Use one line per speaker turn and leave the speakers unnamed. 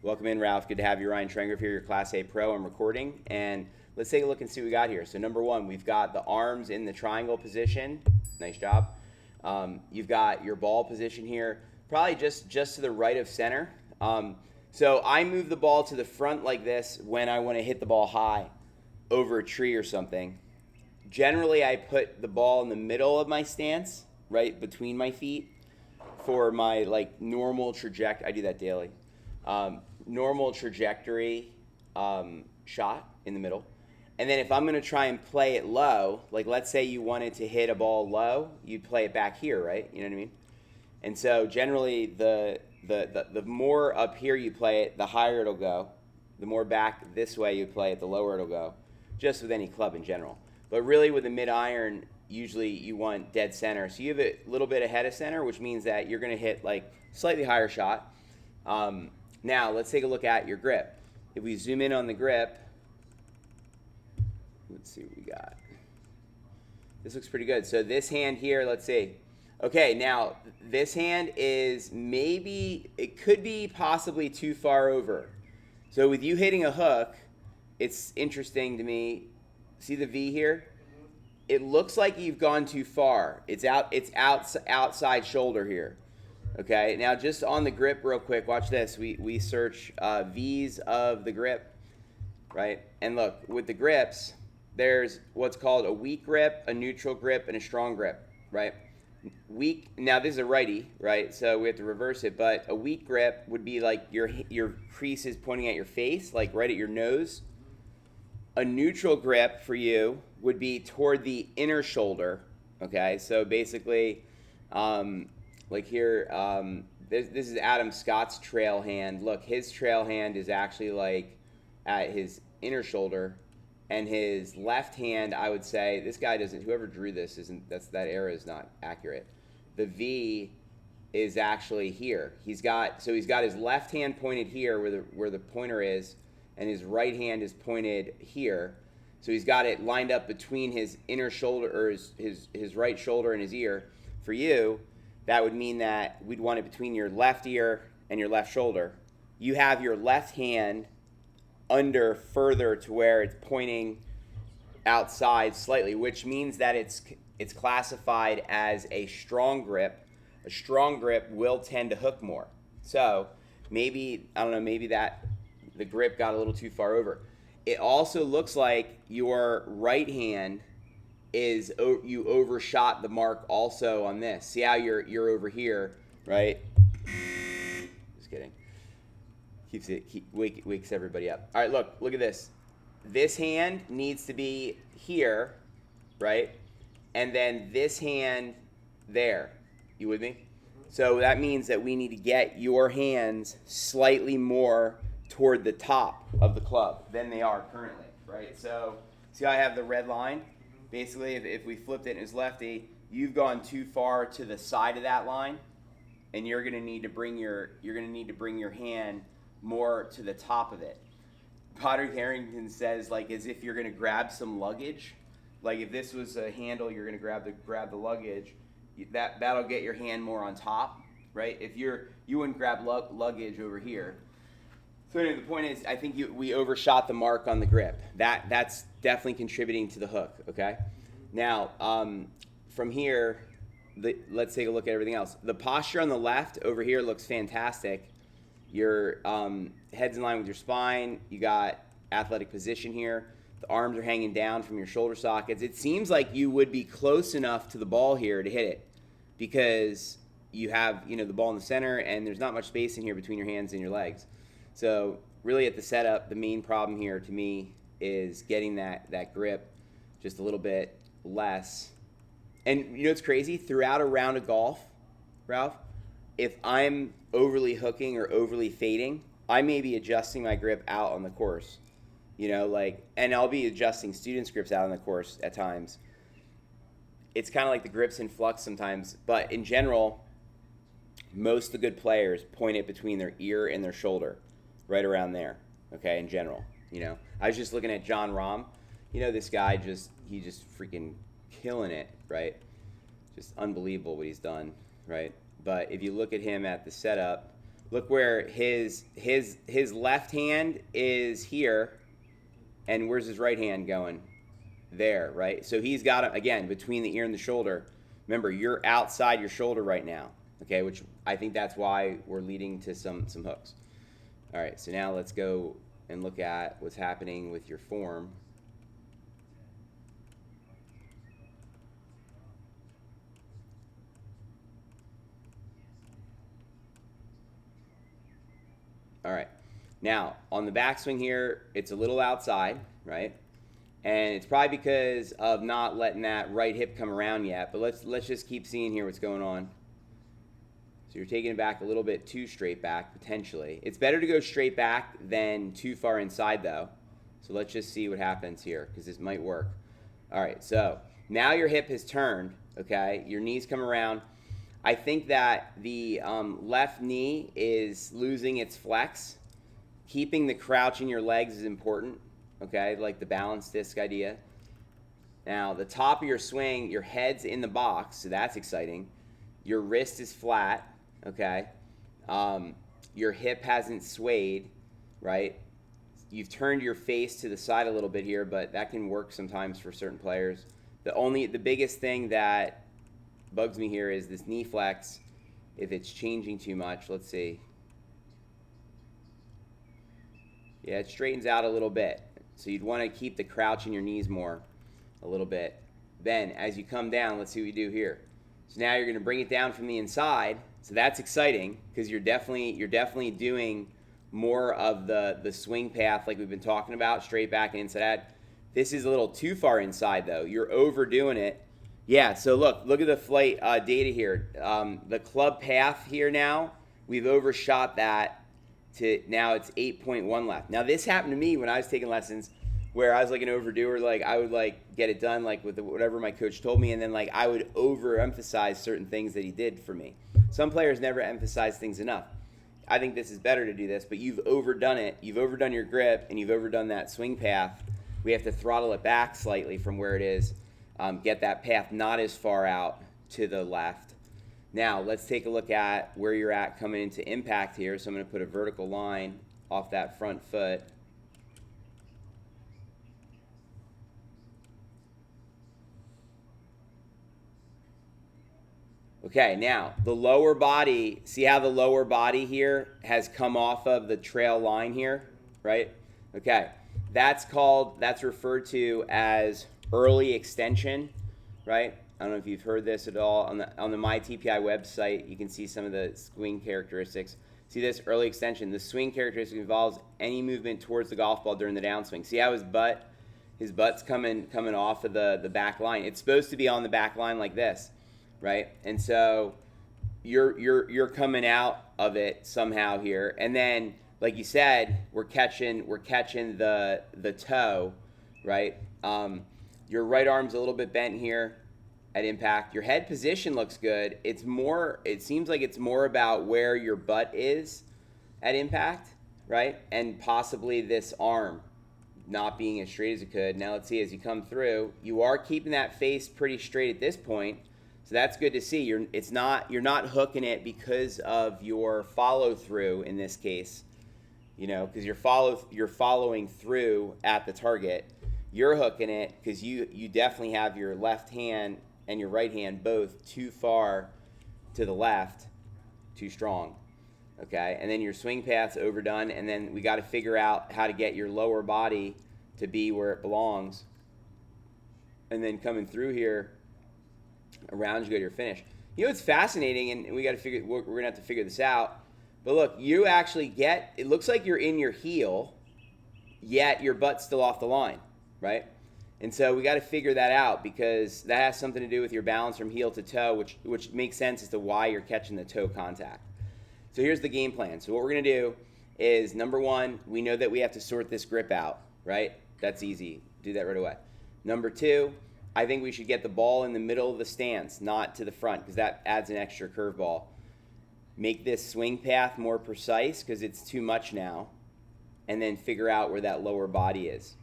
Welcome in, Ralph. Good to have you. Ryan Trenger here, your Class A Pro. I'm recording, and let's take a look and see what we got here. So number one, we've got the arms in the triangle position. Nice job. You've got your ball position here, probably just to the right of center. So I move the ball to the front like this when I want to hit the ball high over a tree or something. Generally, I put the ball in the middle of my stance, right between my feet, for my normal trajectory. I do that daily. Normal trajectory shot in the middle. And then if I'm going to try and play it low, like let's say you wanted to hit a ball low, you'd play it back here, right? You know what I mean? And so generally the more up here you play it, the higher it'll go. The more back this way you play it, the lower it'll go, just with any club in general. But really with the mid-iron, usually you want dead center. So you have it a little bit ahead of center, which means that you're going to hit slightly higher shot. Now, let's take a look at your grip. If we zoom in on the grip, let's see what we got. This looks pretty good. So this hand here, let's see. Okay, now this hand is it could be possibly too far over. So with you hitting a hook, it's interesting to me. See the V here? It looks like you've gone too far. It's outside shoulder here. Okay, now just on the grip real quick, watch this. We search V's of the grip, right? And look, with the grips, there's what's called a weak grip, a neutral grip, and a strong grip, right? Weak, now this is a righty, right? So we have to reverse it, but a weak grip would be like your crease is pointing at your face, like right at your nose. A neutral grip for you would be toward the inner shoulder, okay? So basically, like here, this is Adam Scott's trail hand. Look, his trail hand is actually like at his inner shoulder, and his left hand, I would say, this guy doesn't. Whoever drew this that arrow is not accurate. The V is actually here. He's got his left hand pointed here where the pointer is, and his right hand is pointed here. So he's got it lined up between his inner shoulder, or his right shoulder and his ear. For you, that would mean that we'd want it between your left ear and your left shoulder. You have your left hand under further to where it's pointing outside slightly, which means that it's classified as a strong grip. A strong grip will tend to hook more. So maybe that the grip got a little too far over. It also looks like your right hand you overshot the mark also on this. See how you're over here, right? Just kidding. Wakes everybody up. All right, look at this. This hand needs to be here, right? And then this hand there. You with me? So that means that we need to get your hands slightly more toward the top of the club than they are currently, right? So see how I have the red line? Basically, if we flipped it as lefty, you've gone too far to the side of that line, and you're going to need to bring your hand more to the top of it. Potter Harrington says, as if you're going to grab some luggage. Like if this was a handle, you're going to grab the luggage. That'll get your hand more on top, right? If you wouldn't grab luggage over here. So anyway, the point is, I think we overshot the mark on the grip. That's definitely contributing to the hook. Okay. Now, from here, let's take a look at everything else. The posture on the left over here looks fantastic. Your head's in line with your spine. You got athletic position here. The arms are hanging down from your shoulder sockets. It seems like you would be close enough to the ball here to hit it, because you have the ball in the center, and there's not much space in here between your hands and your legs. So really at the setup, the main problem here to me is getting that grip just a little bit less. And it's crazy? Throughout a round of golf, Ralph, if I'm overly hooking or overly fading, I may be adjusting my grip out on the course. And I'll be adjusting students' grips out on the course at times. It's kind of like the grip's in flux sometimes, but in general, most of the good players point it between their ear and their shoulder. Right around there, okay, in general. I was just looking at John Rahm. This guy just freaking killing it, right? Just unbelievable what he's done, right? But if you look at him at the setup, look where his left hand is here, and where's his right hand going? There, right? So he's got it, again, between the ear and the shoulder. Remember, you're outside your shoulder right now, okay, which I think that's why we're leading to some hooks. All right, so now let's go and look at what's happening with your form. All right, now on the backswing here, it's a little outside, right? And it's probably because of not letting that right hip come around yet, but let's just keep seeing here what's going on. So you're taking it back a little bit too straight back, potentially. It's better to go straight back than too far inside, though. So let's just see what happens here, because this might work. All right, so now your hip has turned, okay? Your knees come around. I think that the left knee is losing its flex. Keeping the crouch in your legs is important, okay, like the balance disc idea. Now, the top of your swing, your head's in the box, so that's exciting. Your wrist is flat, okay? Your hip hasn't swayed, right? You've turned your face to the side a little bit here, but that can work sometimes for certain players. The biggest thing that bugs me here is this knee flex. If it's changing too much, let's see. Yeah, it straightens out a little bit. So you'd want to keep the crouch in your knees more a little bit. Then as you come down, let's see what we do here. So now you're going to bring it down from the inside. So that's exciting because you're definitely doing more of the swing path like we've been talking about, straight back and inside out. This is a little too far inside though. You're overdoing it. Yeah, so look at the flight data here. The club path here now, we've overshot that to now it's 8.1 left. Now this happened to me when I was taking lessons where I was like an overdoer, like I would like get it done like with whatever my coach told me, and then like I would overemphasize certain things that he did for me. Some players never emphasize things enough. I think this is better to do this, but you've overdone it. You've overdone your grip, and you've overdone that swing path. We have to throttle it back slightly from where it is. Get that path not as far out to the left. Now, let's take a look at where you're at coming into impact here. So I'm going to put a vertical line off that front foot. Okay, now, the lower body, see how the lower body here has come off of the trail line here, right? Okay, that's referred to as early extension, right? I don't know if you've heard this at all. On the MyTPI website, you can see some of the swing characteristics. See this early extension. The swing characteristic involves any movement towards the golf ball during the downswing. See how his butt's coming off of the back line. It's supposed to be on the back line like this, right? And so you're coming out of it somehow here, and then like you said, we're catching the toe, right? Your right arm's a little bit bent here at impact. Your head position looks good. It seems like it's more about where your butt is at impact, right? And possibly this arm not being as straight as it could. Now let's see, as you come through, you are keeping that face pretty straight at this point. So that's good to see. You're not hooking it because of your follow through in this case, because you're following through at the target. You're hooking it because you definitely have your left hand and your right hand both too far to the left, too strong, okay? And then your swing path's overdone, and then we got to figure out how to get your lower body to be where it belongs. And then coming through here, around you go to your finish. It's fascinating, and we're gonna have to figure this out. But look, you actually it looks like you're in your heel, yet your butt's still off the line, right? And so we got to figure that out because that has something to do with your balance from heel to toe, which makes sense as to why you're catching the toe contact. So here's the game plan. So what we're going to do is, number one, we know that we have to sort this grip out, right? That's easy. Do that right away. Number two, I think we should get the ball in the middle of the stance, not to the front, because that adds an extra curveball. Make this swing path more precise because it's too much now, and then figure out where that lower body is.